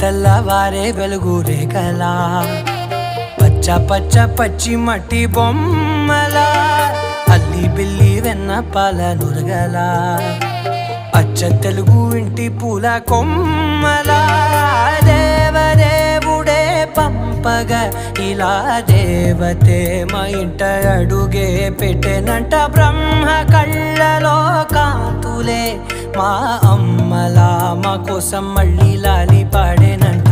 తెల్లవారే వెలుగు రేఖలా పచ్చ పచ్చ పచ్చి మట్టి బొమ్మలా అల్లి బిల్లి వెన్న పాల నురగలా అచ్చ తెలుగు ఇంటి పూల కొమ్మలా దేవదేవుడే పంపగా ఇలా దేవతే మా ఇంట అడుగే పెట్టెనంట బ్రహ్మ కళ్ళలో కాంతులే మా అమ్మలా మా కోసం మళ్ళీ లాలి పాడేనంట.